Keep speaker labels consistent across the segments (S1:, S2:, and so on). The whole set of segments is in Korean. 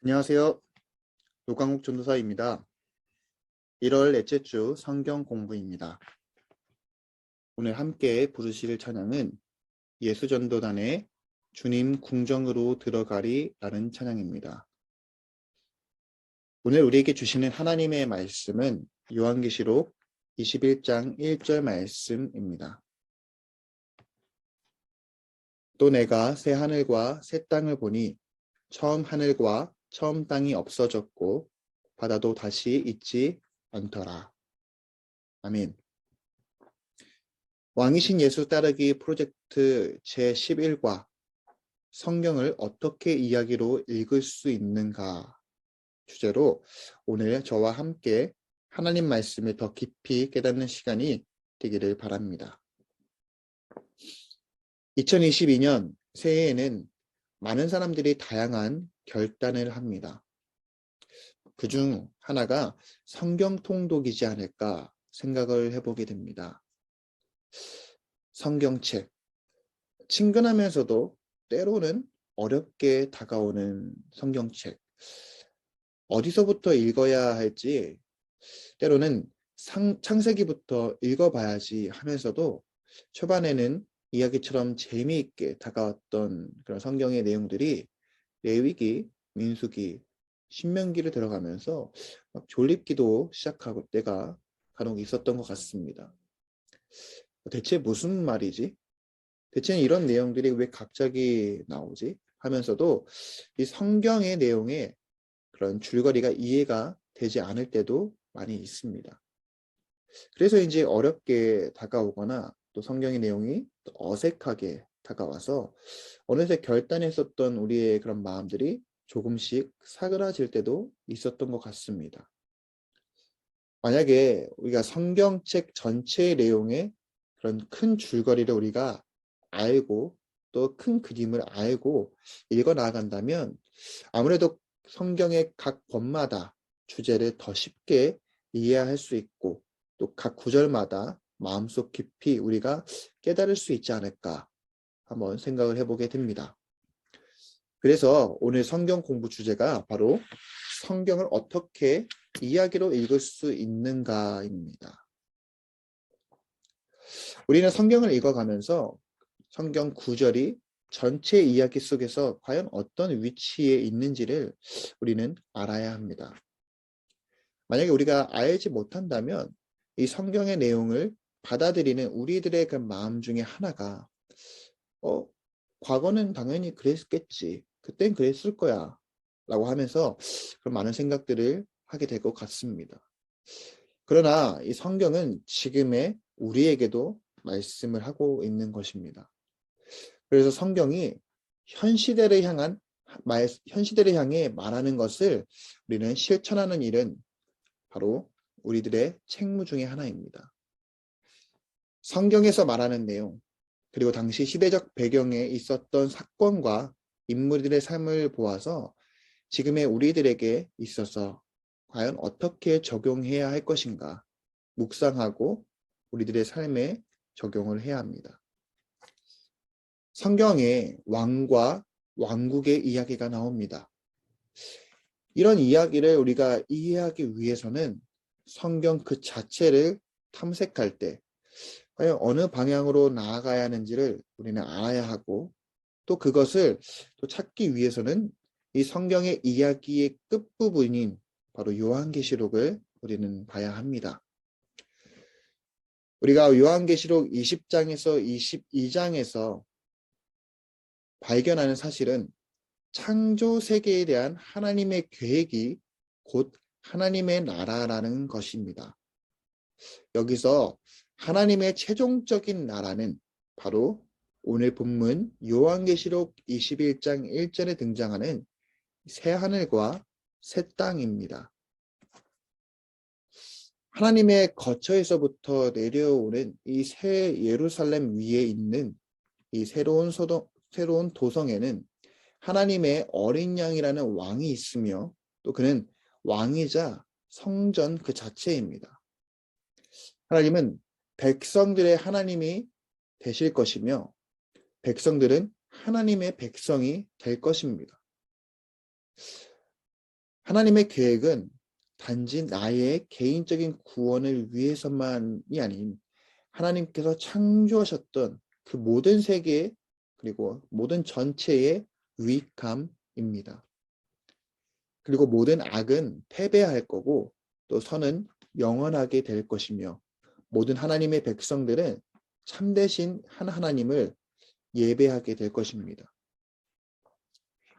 S1: 안녕하세요. 노광욱 전도사입니다. 1월 넷째 주 성경 공부입니다. 오늘 함께 부르실 찬양은 예수전도단의 주님 궁정으로 들어가리 라는 찬양입니다. 오늘 우리에게 주시는 하나님의 말씀은 요한계시록 21장 1절 말씀입니다. 또 내가 새 하늘과 새 땅을 보니 처음 하늘과 처음 땅이 없어졌고 바다도 다시 있지 않더라. 아멘. 왕이신 예수 따르기 프로젝트 제11과 성경을 어떻게 이야기로 읽을 수 있는가 주제로 오늘 저와 함께 하나님 말씀을 더 깊이 깨닫는 시간이 되기를 바랍니다. 2022년 새해에는 많은 사람들이 다양한 결단을 합니다. 그중 하나가 성경 통독이지 않을까 생각을 해보게 됩니다. 성경책, 친근하면서도 때로는 어렵게 다가오는 성경책. 어디서부터 읽어야 할지, 때로는 창세기부터 읽어봐야지 하면서도 초반에는 이야기처럼 재미있게 다가왔던 그런 성경의 내용들이 레위기, 민수기, 신명기를 들어가면서 막 졸립기도 시작하고 때가 간혹 있었던 것 같습니다. 대체 무슨 말이지? 대체 이런 내용들이 왜 갑자기 나오지? 하면서도 이 성경의 내용에 그런 줄거리가 이해가 되지 않을 때도 많이 있습니다. 그래서 이제 어렵게 다가오거나 또 성경의 내용이 또 어색하게 다가와서 어느새 결단했었던 우리의 그런 마음들이 조금씩 사그라질 때도 있었던 것 같습니다. 만약에 우리가 성경책 전체의 내용에 그런 큰 줄거리를 우리가 알고 또 큰 그림을 알고 읽어 나아간다면 아무래도 성경의 각 번마다 주제를 더 쉽게 이해할 수 있고 또 각 구절마다 마음속 깊이 우리가 깨달을 수 있지 않을까 한번 생각을 해보게 됩니다. 그래서 오늘 성경 공부 주제가 바로 성경을 어떻게 이야기로 읽을 수 있는가입니다. 우리는 성경을 읽어가면서 성경 구절이 전체 이야기 속에서 과연 어떤 위치에 있는지를 우리는 알아야 합니다. 만약에 우리가 알지 못한다면 이 성경의 내용을 받아들이는 우리들의 그 마음 중에 하나가 과거는 당연히 그랬겠지. 그땐 그랬을 거야. 라고 하면서 그런 많은 생각들을 하게 될 것 같습니다. 그러나 이 성경은 지금의 우리에게도 말씀을 하고 있는 것입니다. 그래서 성경이 현 시대를 향해 말하는 것을 우리는 실천하는 일은 바로 우리들의 책무 중에 하나입니다. 성경에서 말하는 내용, 그리고 당시 시대적 배경에 있었던 사건과 인물들의 삶을 보아서 지금의 우리들에게 있어서 과연 어떻게 적용해야 할 것인가 묵상하고 우리들의 삶에 적용을 해야 합니다. 성경에 왕과 왕국의 이야기가 나옵니다. 이런 이야기를 우리가 이해하기 위해서는 성경 그 자체를 탐색할 때 과연 어느 방향으로 나아가야 하는지를 우리는 알아야 하고 또 그것을 또 찾기 위해서는 이 성경의 이야기의 끝부분인 바로 요한계시록을 우리는 봐야 합니다. 우리가 요한계시록 20장에서 22장에서 발견하는 사실은 창조 세계에 대한 하나님의 계획이 곧 하나님의 나라라는 것입니다. 여기서 하나님의 최종적인 나라는 바로 오늘 본문 요한계시록 21장 1절에 등장하는 새 하늘과 새 땅입니다. 하나님의 거처에서부터 내려오는 이 새 예루살렘 위에 있는 이 새로운 도성에는 하나님의 어린 양이라는 왕이 있으며 또 그는 왕이자 성전 그 자체입니다. 하나님은 백성들의 하나님이 되실 것이며 백성들은 하나님의 백성이 될 것입니다. 하나님의 계획은 단지 나의 개인적인 구원을 위해서만이 아닌 하나님께서 창조하셨던 그 모든 세계 그리고 모든 전체의 유익함입니다. 그리고 모든 악은 패배할 거고 또 선은 영원하게 될 것이며 모든 하나님의 백성들은 참되신 한 하나님을 예배하게 될 것입니다.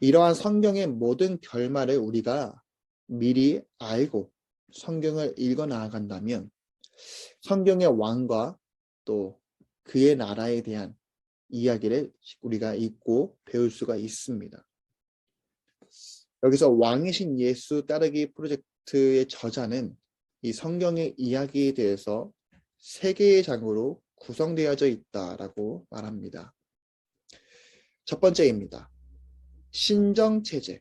S1: 이러한 성경의 모든 결말을 우리가 미리 알고 성경을 읽어 나아간다면 성경의 왕과 또 그의 나라에 대한 이야기를 우리가 읽고 배울 수가 있습니다. 여기서 왕이신 예수 따르기 프로젝트의 저자는 이 성경의 이야기에 대해서 세 개의 장으로 구성되어져 있다라고 말합니다. 첫 번째입니다. 신정체제.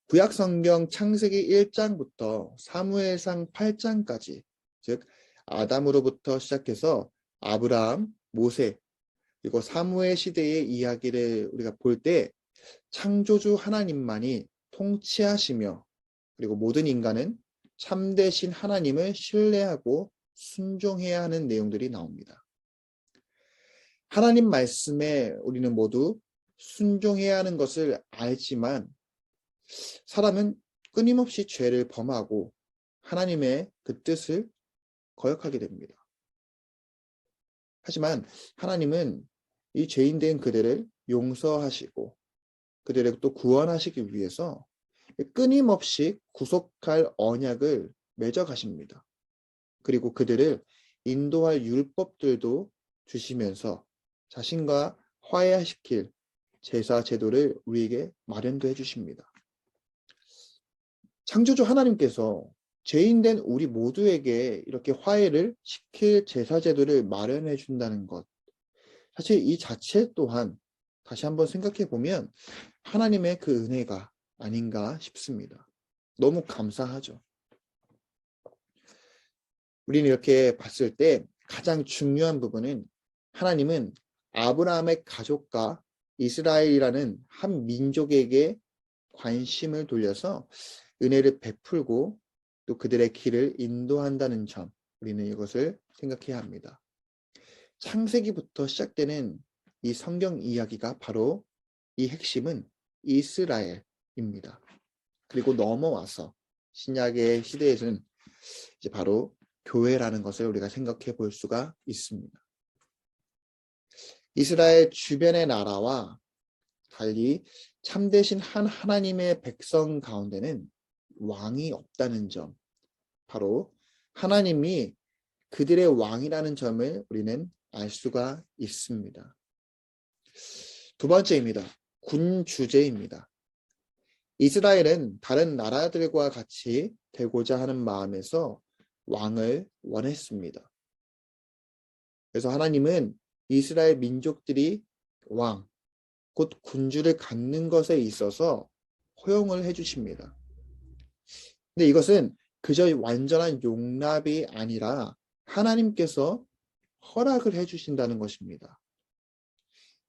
S1: 구약 성경 창세기 1장부터 사무엘상 8장까지, 즉 아담으로부터 시작해서 아브라함, 모세, 그리고 사무엘 시대의 이야기를 우리가 볼 때 창조주 하나님만이 통치하시며 그리고 모든 인간은 참되신 하나님을 신뢰하고 순종해야 하는 내용들이 나옵니다. 하나님 말씀에 우리는 모두 순종해야 하는 것을 알지만 사람은 끊임없이 죄를 범하고 하나님의 그 뜻을 거역하게 됩니다. 하지만 하나님은 이 죄인된 그들을 용서하시고 그들을 또 구원하시기 위해서 끊임없이 구속할 언약을 맺어 가십니다. 그리고 그들을 인도할 율법들도 주시면서 자신과 화해시킬 제사 제도를 우리에게 마련도 해주십니다. 창조주 하나님께서 죄인된 우리 모두에게 이렇게 화해를 시킬 제사 제도를 마련해 준다는 것, 사실 이 자체 또한 다시 한번 생각해 보면 하나님의 그 은혜가 아닌가 싶습니다. 너무 감사하죠. 우리는 이렇게 봤을 때 가장 중요한 부분은 하나님은 아브라함의 가족과 이스라엘이라는 한 민족에게 관심을 돌려서 은혜를 베풀고 또 그들의 길을 인도한다는 점, 우리는 이것을 생각해야 합니다. 창세기부터 시작되는 이 성경 이야기가 바로 이 핵심은 이스라엘입니다. 그리고 넘어와서 신약의 시대에서는 이제 바로 교회라는 것을 우리가 생각해 볼 수가 있습니다. 이스라엘 주변의 나라와 달리 참되신 한 하나님의 백성 가운데는 왕이 없다는 점, 바로 하나님이 그들의 왕이라는 점을 우리는 알 수가 있습니다. 두 번째입니다. 군 주제입니다. 이스라엘은 다른 나라들과 같이 되고자 하는 마음에서 왕을 원했습니다. 그래서 하나님은 이스라엘 민족들이 왕, 곧 군주를 갖는 것에 있어서 허용을 해주십니다. 근데 이것은 그저 완전한 용납이 아니라 하나님께서 허락을 해주신다는 것입니다.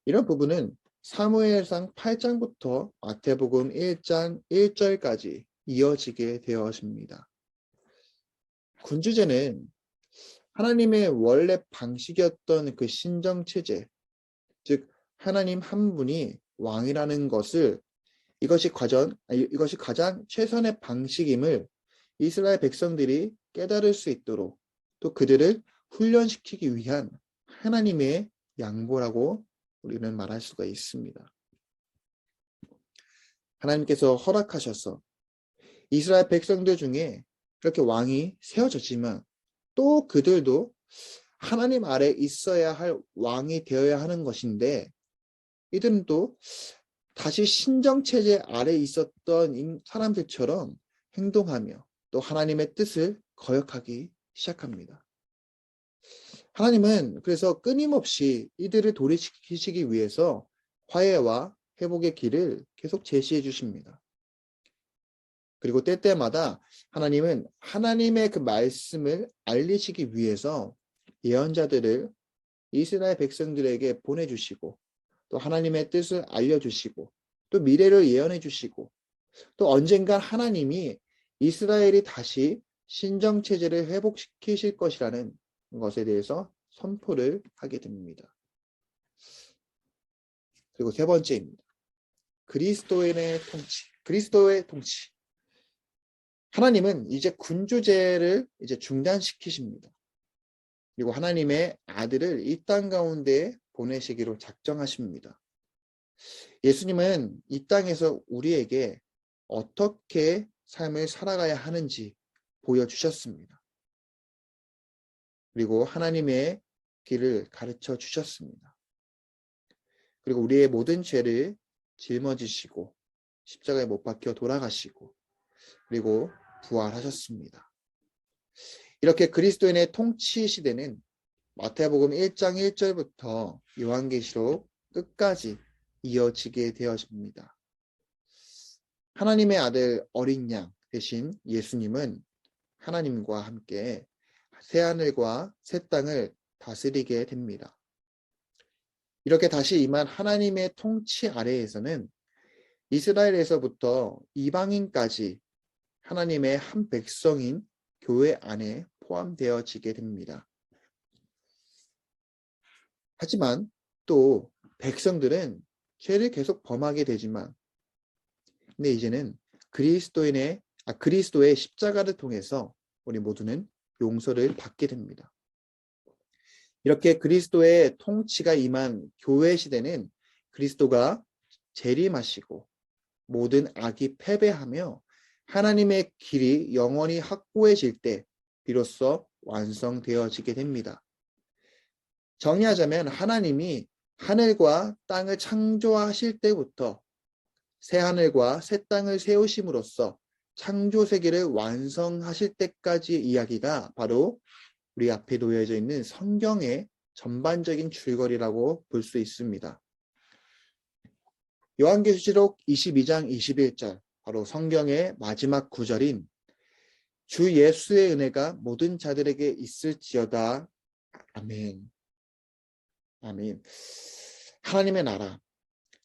S1: 이런 부분은 사무엘상 8장부터 마태복음 1장 1절까지 이어지게 되었습니다. 군주제는 하나님의 원래 방식이었던 그 신정체제, 즉 하나님 한 분이 왕이라는 것을 이것이 가장 최선의 방식임을 이스라엘 백성들이 깨달을 수 있도록 또 그들을 훈련시키기 위한 하나님의 양보라고 우리는 말할 수가 있습니다. 하나님께서 허락하셔서 이스라엘 백성들 중에 그렇게 왕이 세워졌지만 또 그들도 하나님 아래 있어야 할 왕이 되어야 하는 것인데 이들은 또 다시 신정체제 아래 있었던 사람들처럼 행동하며 또 하나님의 뜻을 거역하기 시작합니다. 하나님은 그래서 끊임없이 이들을 돌이키시기 위해서 화해와 회복의 길을 계속 제시해 주십니다. 그리고 때때마다 하나님은 하나님의 그 말씀을 알리시기 위해서 예언자들을 이스라엘 백성들에게 보내주시고 또 하나님의 뜻을 알려주시고 또 미래를 예언해 주시고 또 언젠간 하나님이 이스라엘이 다시 신정체제를 회복시키실 것이라는 것에 대해서 선포를 하게 됩니다. 그리고 세 번째입니다. 그리스도인의 통치. 그리스도의 통치. 하나님은 이제 군주제를 이제 중단시키십니다. 그리고 하나님의 아들을 이 땅 가운데 보내시기로 작정하십니다. 예수님은 이 땅에서 우리에게 어떻게 삶을 살아가야 하는지 보여주셨습니다. 그리고 하나님의 길을 가르쳐 주셨습니다. 그리고 우리의 모든 죄를 짊어지시고 십자가에 못 박혀 돌아가시고 그리고 부활하셨습니다. 이렇게 그리스도인의 통치 시대는 마태복음 1장 1절부터 요한계시록 끝까지 이어지게 되어집니다. 하나님의 아들 어린 양 대신 예수님은 하나님과 함께 새하늘과 새 땅을 다스리게 됩니다. 이렇게 다시 임한 하나님의 통치 아래에서는 이스라엘에서부터 이방인까지 하나님의 한 백성인 교회 안에 포함되어지게 됩니다. 하지만 또 백성들은 죄를 계속 범하게 되지만 근데 이제는 그리스도의 십자가를 통해서 우리 모두는 용서를 받게 됩니다. 이렇게 그리스도의 통치가 임한 교회 시대는 그리스도가 재림하시고 모든 악이 패배하며 하나님의 길이 영원히 확고해질 때 비로소 완성되어지게 됩니다. 정리하자면 하나님이 하늘과 땅을 창조하실 때부터 새 하늘과 새 땅을 세우심으로써 창조 세계를 완성하실 때까지의 이야기가 바로 우리 앞에 놓여져 있는 성경의 전반적인 줄거리라고 볼 수 있습니다. 요한계시록 22장 21절 바로 성경의 마지막 구절인 주 예수의 은혜가 모든 자들에게 있을지어다. 아멘. 아멘. 하나님의 나라,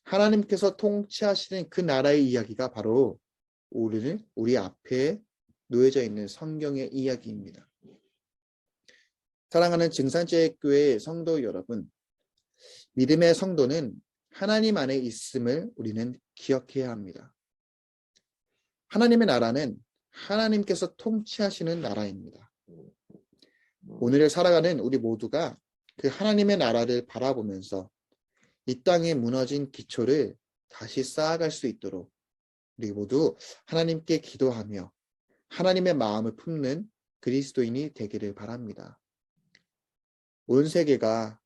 S1: 하나님께서 통치하시는 그 나라의 이야기가 바로 우리 앞에 놓여져 있는 성경의 이야기입니다. 사랑하는 증산제교회 성도 여러분, 믿음의 성도는 하나님 안에 있음을 우리는 기억해야 합니다. 하나님의 나라는 하나님께서 통치하시는 나라입니다. 오늘을 살아가는 우리 모두가 그 하나님의 나라를 바라보면서 이 땅에 무너진 기초를 다시 쌓아갈 수 있도록 우리 모두 하나님께 기도하며 하나님의 마음을 품는 그리스도인이 되기를 바랍니다. 온 세계가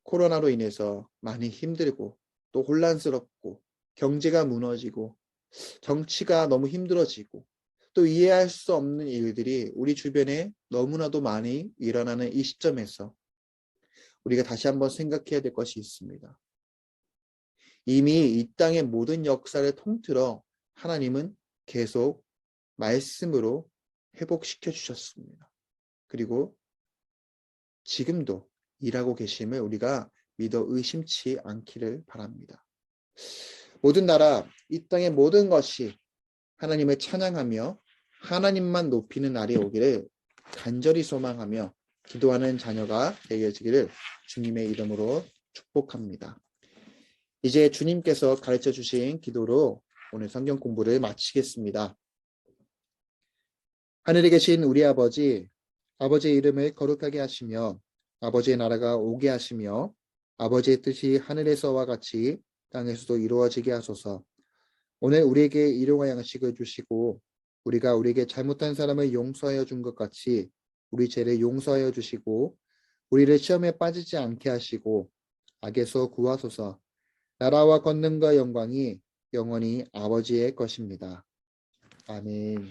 S1: 코로나로 인해서 많이 힘들고 또 혼란스럽고 경제가 무너지고 정치가 너무 힘들어지고 또 이해할 수 없는 일들이 우리 주변에 너무나도 많이 일어나는 이 시점에서 우리가 다시 한번 생각해야 될 것이 있습니다. 이미 이 땅의 모든 역사를 통틀어 하나님은 계속 말씀으로 회복시켜 주셨습니다. 그리고 지금도 일하고 계심을 우리가 믿어 의심치 않기를 바랍니다. 모든 나라, 이 땅의 모든 것이 하나님을 찬양하며 하나님만 높이는 날이 오기를 간절히 소망하며 기도하는 자녀가 되어지기를 주님의 이름으로 축복합니다. 이제 주님께서 가르쳐 주신 기도로 오늘 성경 공부를 마치겠습니다. 하늘에 계신 우리 아버지, 아버지의 이름을 거룩하게 하시며 아버지의 나라가 오게 하시며 아버지의 뜻이 하늘에서와 같이 땅에서도 이루어지게 하소서. 오늘 우리에게 일용할 양식을 주시고 우리가 우리에게 잘못한 사람을 용서하여 준 것 같이 우리 죄를 용서하여 주시고 우리를 시험에 빠지지 않게 하시고 악에서 구하소서. 나라와 권능과 영광이 영원히 아버지의 것입니다. 아멘.